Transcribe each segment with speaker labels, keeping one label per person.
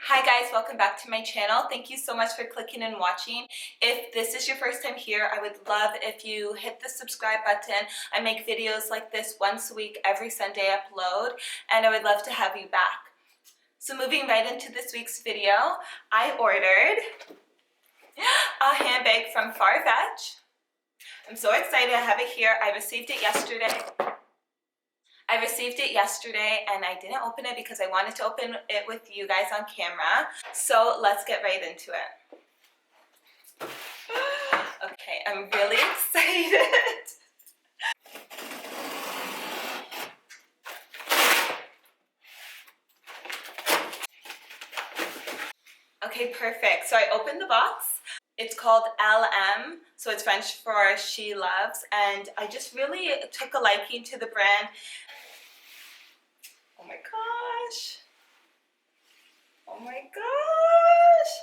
Speaker 1: Hi guys, welcome back to my channel. Thank you so much for clicking and watching. If this is your first time here, I would love if you hit the subscribe button. I make videos like this once a week, every Sunday upload, and I would love to have you back. So moving right into this week's video, I ordered a handbag from Farfetch. I'm so excited I have it here. I received it yesterday. And I didn't open it because I wanted to open it with you guys on camera. So let's get right into it. Okay, I'm really excited. Okay, perfect. So I opened the box. It's called Elleme, so it's French for she loves, and I just really took a liking to the brand. Oh my gosh. Oh my gosh.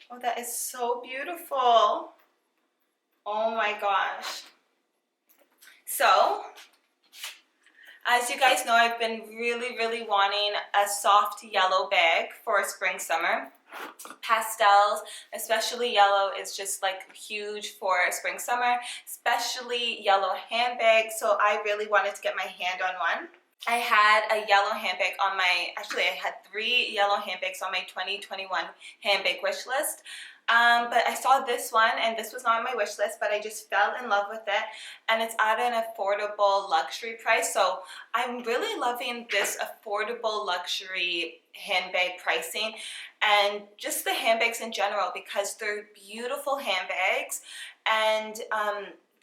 Speaker 1: Oh, that is so beautiful. Oh my gosh. So, as you guys know, I've been really wanting a soft yellow bag for spring summer. Pastels, especially yellow, is just like huge for spring summer, especially yellow handbags. So I really wanted to get my hand on one. I had a yellow handbag on my, actually I had 3 yellow handbags on my 2021 handbag wish list. But I saw this one, and this was not on my wish list, but I just fell in love with it, and it's at an affordable luxury price. So I'm really loving this affordable luxury handbag pricing, and just the handbags in general, because they're beautiful handbags, and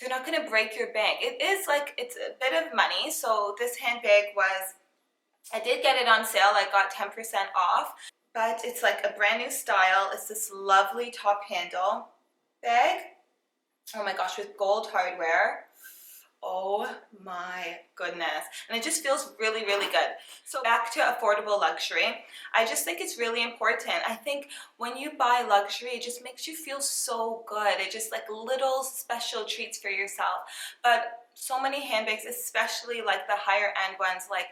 Speaker 1: they're not going to break your bank. It is like, it's a bit of money. So this handbag was, I did get it on sale. I got 10% off, but it's like a brand new style. It's this lovely top handle bag. Oh my gosh, with gold hardware. Oh my goodness. And it just feels really good. So back to affordable luxury. I just think it's really important. I think when you buy luxury, it just makes you feel so good. It just like little special treats for yourself. But so many handbags, especially like the higher end ones, like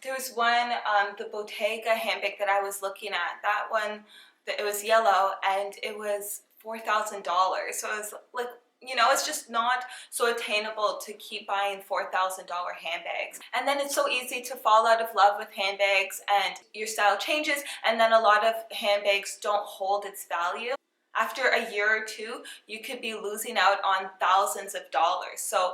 Speaker 1: there was one, the Bottega handbag that I was looking at. That one, it was yellow, and it was $4,000. So it was like, you know, it's just not so attainable to keep buying $4,000 handbags. And then it's so easy to fall out of love with handbags, and your style changes, and then a lot of handbags don't hold its value. After a year or two, you could be losing out on thousands of dollars. So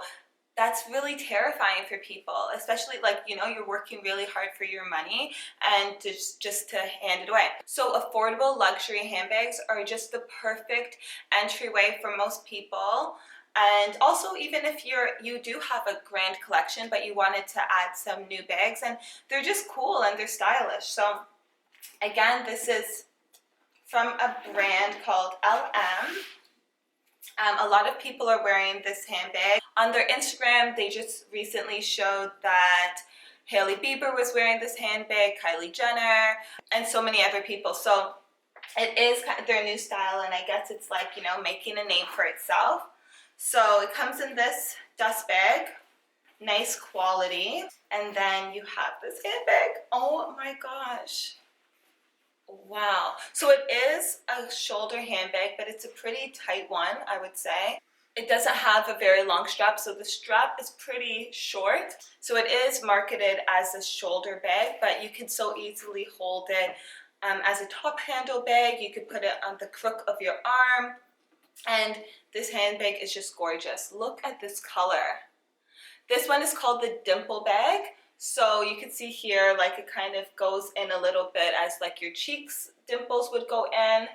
Speaker 1: that's really terrifying for people, especially like, you know, you're working really hard for your money and just to hand it away. So affordable luxury handbags are just the perfect entryway for most people. And also, even if you do have a grand collection, but you wanted to add some new bags, and they're just cool and they're stylish. So again, this is from a brand called Elleme. A lot of people are wearing this handbag. On their Instagram, they just recently showed that Hailey Bieber was wearing this handbag, Kylie Jenner, and so many other people. So it is kind of their new style, and I guess it's like, you know, making a name for itself. So it comes in this dust bag, nice quality, and then you have this handbag. Oh my gosh. Wow. So it is a shoulder handbag, but it's a pretty tight one, I would say. It doesn't have a very long strap, so the strap is pretty short. So it is marketed as a shoulder bag, but you can so easily hold it as a top handle bag. You could put it on the crook of your arm. And this handbag is just gorgeous. Look at this color. This one is called the Dimple bag. So you can see here, like it kind of goes in a little bit as like your cheeks dimples would go in.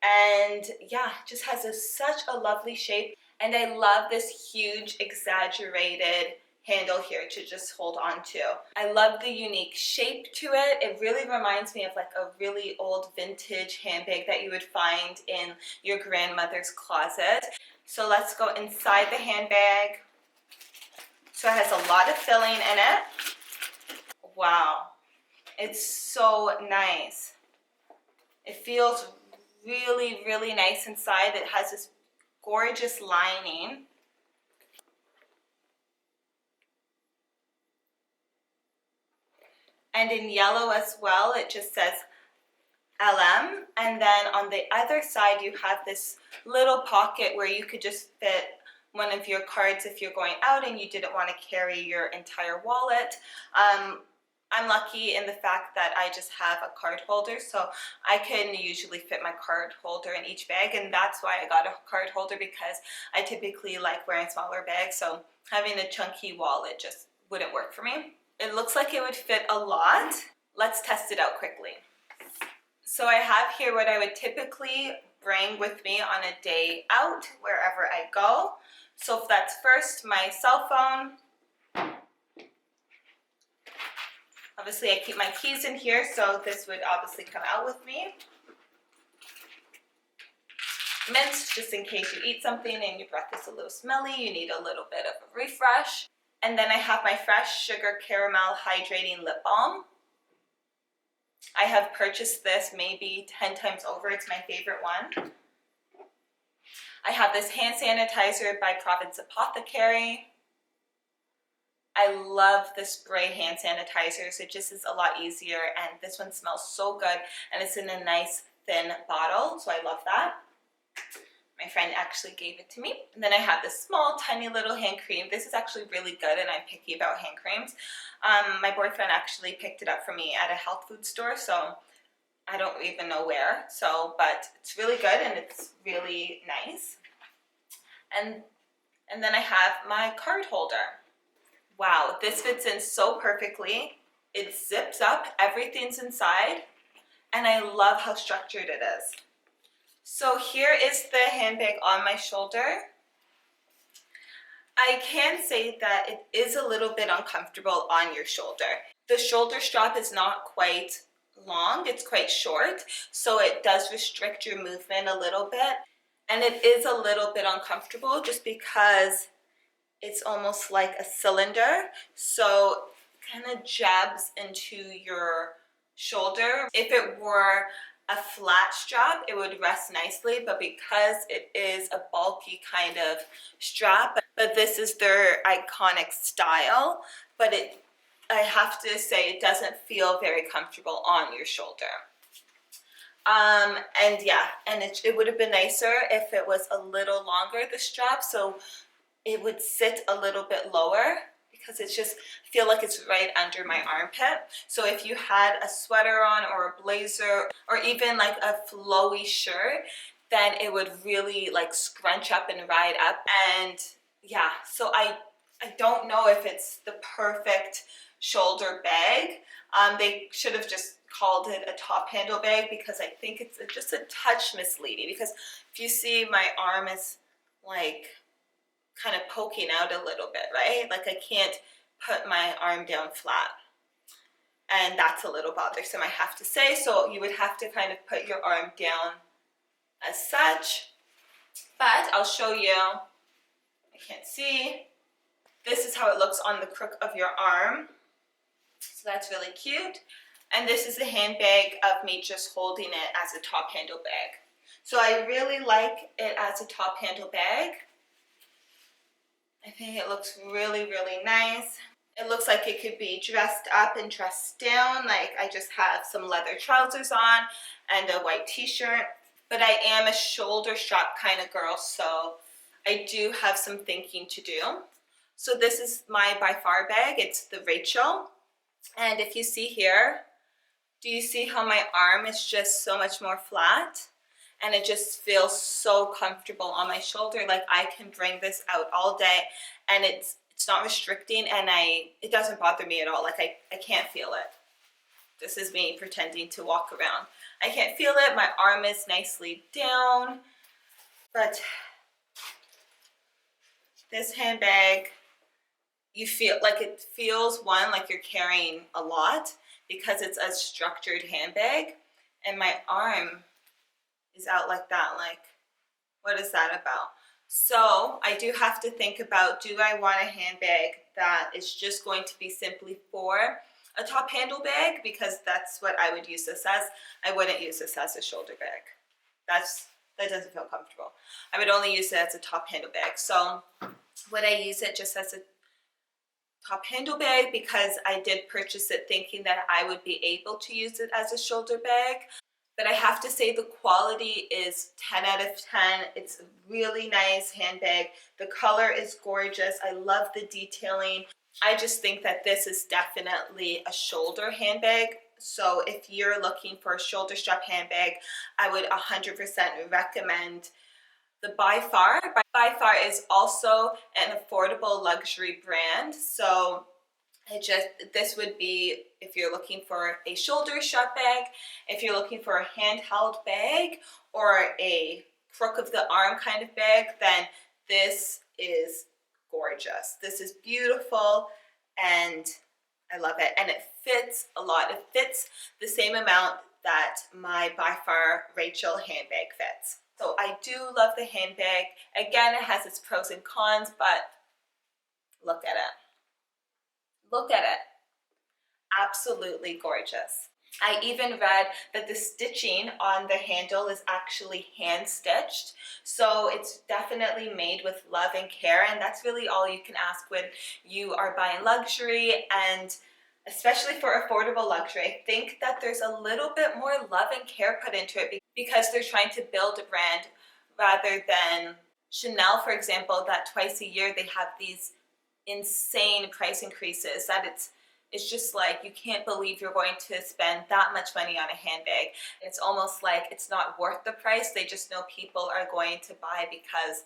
Speaker 1: And yeah, just has such a lovely shape. And I love this huge exaggerated handle here to just hold on to. I love the unique shape to it. It really reminds me of like a really old vintage handbag that you would find in your grandmother's closet. So let's go inside the handbag. So it has a lot of filling in it. Wow, it's so nice. It feels really nice inside. It has this gorgeous lining. And in yellow as well, it just says Elleme, and then on the other side you have this little pocket where you could just fit one of your cards if you're going out and you didn't want to carry your entire wallet. I'm lucky in the fact that I just have a card holder, so I can usually fit my card holder in each bag, and that's why I got a card holder, because I typically like wearing smaller bags, so having a chunky wallet just wouldn't work for me. It looks like it would fit a lot. Let's test it out quickly. So I have here what I would typically bring with me on a day out wherever I go. So if that's first my cell phone. Obviously I keep my keys in here, so this would obviously come out with me. Mints, just in case you eat something and your breath is a little smelly, you need a little bit of a refresh. And then I have my Fresh Sugar Caramel Hydrating Lip Balm. I have purchased this maybe 10 times over. It's my favorite one. I have this hand sanitizer by Province Apothecary. I love the spray hand sanitizers. It just is a lot easier, and this one smells so good, and it's in a nice thin bottle, so I love that. My friend actually gave it to me. And then I have this small, tiny little hand cream. This is actually really good, and I'm picky about hand creams. My boyfriend actually picked it up for me at a health food store, so I don't even know where. But it's really good, and it's really nice. And then I have my card holder. Wow, this fits in so perfectly. It zips up, everything's inside, and I love how structured it is. So here is the handbag on my shoulder. I can say that it is a little bit uncomfortable on your shoulder. The shoulder strap is not quite long, it's quite short, so it does restrict your movement a little bit. And it is a little bit uncomfortable just because it's almost like a cylinder, so it kind of jabs into your shoulder. If it were a flat strap, it would rest nicely, but because it is a bulky kind of strap, but this is their iconic style, but I have to say it doesn't feel very comfortable on your shoulder. And yeah, and it would have been nicer if it was a little longer, the strap, so it would sit a little bit lower, because it's just, I feel like it's right under my armpit. So if you had a sweater on or a blazer or even like a flowy shirt, then it would really like scrunch up and ride up. And yeah, so I don't know if it's the perfect shoulder bag. They should have just called it a top handle bag, because I think it's just a touch misleading, because if you see, my arm is like kind of poking out a little bit, right? Like I can't put my arm down flat, and that's a little bothersome, I have to say. So you would have to kind of put your arm down as such, but I'll show you. I can't see. This is how it looks on the crook of your arm, so that's really cute. And this is a handbag of me just holding it as a top handle bag. So I really like it as a top handle bag. I think it looks really, really nice. It looks like it could be dressed up and dressed down. Like I just have some leather trousers on and a white t-shirt. But I am a shoulder strap kind of girl, so I do have some thinking to do. So this is my by far bag. It's the Rachel. And if you see here, do you see how my arm is just so much more flat? And it just feels so comfortable on my shoulder. Like I can bring this out all day, and it's not restricting, and it doesn't bother me at all. Like I can't feel it. This is me pretending to walk around. I can't feel it. My arm is nicely down. But this handbag, you feel like it feels, one, like you're carrying a lot, because it's a structured handbag, and my arm is out like that. Like, what is that about? So I do have to think about, do I want a handbag that is just going to be simply for a top handle bag, because that's what I would use this as. I wouldn't use this as a shoulder bag. That doesn't feel comfortable. I would only use it as a top handle bag. So would I use it just as a top handle bag, because I did purchase it thinking that I would be able to use it as a shoulder bag? but I have to say the quality is 10 out of 10. It's a really nice handbag. The color is gorgeous. I love the detailing. I just think that this is definitely a shoulder handbag. So if you're looking for a shoulder strap handbag, I would 100% recommend the By Far. By Far is also an affordable luxury brand. So this would be if you're looking for a shoulder strap bag, if you're looking for a handheld bag or a crook of the arm kind of bag, then this is gorgeous. This is beautiful and I love it. And it fits a lot. It fits the same amount that my By Far Rachel handbag fits. So I do love the handbag. Again, it has its pros and cons, but look at it. Look at it. Absolutely gorgeous. I even read that the stitching on the handle is actually hand stitched, so it's definitely made with love and care, and that's really all you can ask when you are buying luxury, and especially for affordable luxury. I think that there's a little bit more love and care put into it because they're trying to build a brand rather than Chanel, for example, that twice a year they have these insane price increases that it's just like you can't believe you're going to spend that much money on a handbag. It's almost like it's not worth the price. They just know people are going to buy because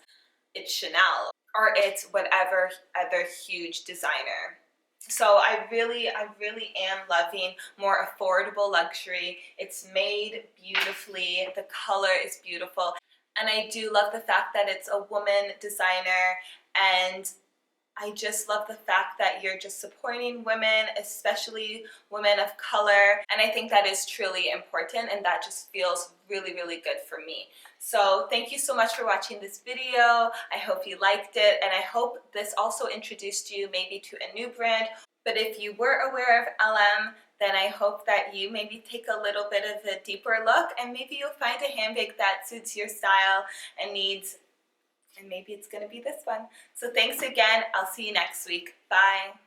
Speaker 1: it's Chanel or it's whatever other huge designer. So I really am loving more affordable luxury. It's made beautifully. The color is beautiful. And I do love the fact that it's a woman designer, and I just love the fact that you're just supporting women, especially women of color. And I think that is truly important, and that just feels really, really good for me. So thank you so much for watching this video. I hope you liked it, and I hope this also introduced you maybe to a new brand. But if you were aware of Elleme, then I hope that you maybe take a little bit of a deeper look, and maybe you'll find a handbag that suits your style and needs, and maybe it's going to be this one. So thanks again. I'll see you next week. Bye.